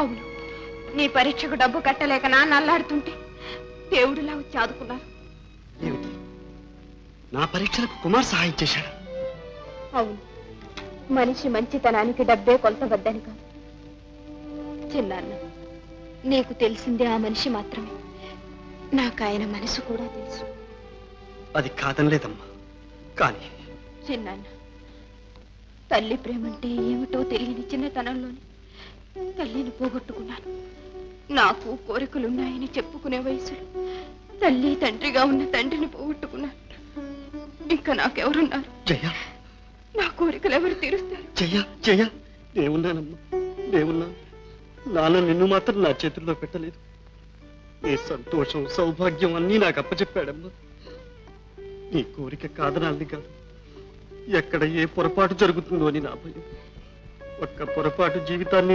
అవును, నీ పరీక్షకు డబ్బు కట్టలేక నాన్న అల్లాడుతుంటే దేవుడిలా వచ్చి ఆదుకున్నారు. ఏమిటి, నా పరీక్షలకు కుమార్ సహాయం చేశాడు? అవును, మనిషి మంచితనానికి డబ్బే కొలతవద్దని కాదు చిన్నాన్న. నీకు తెలిసిందే ఆ మనిషి మాత్రమే, నాకు ఆయన మనసు కూడా తెలుసు. అది కాదనలేదమ్మా, కానీ చిన్నాన్న, తల్లి ప్రేమంటే ఏమిటో తెలియని చిన్నతనంలోనే తల్లిని పోగొట్టుకున్నాను. నాకు కోరికలున్నాయని చెప్పుకునే వయసులో తల్లి తండ్రిగా ఉన్న తండ్రిని పోగొట్టుకున్నాను. ఇంకా నాకెవరున్నారు? జయ, నా కోరికలు ఎవరు తీరుస్తారు? జయ జయ, నేనున్నానమ్మా, నేనున్నాను. నాన్న నిన్ను మాత్రం నా చేతుల్లో పెట్టలేదు. నీ సంతోషం సౌభాగ్యం అన్నీ నాకు అప్పచెప్పాడమ్మా. నీ కోరిక కాదనాలని కాదు, ఎక్కడ ఏ పొరపాటు జరుగుతుందో అని నా భయం. ఒక్క పొరపాటు జీవితాన్ని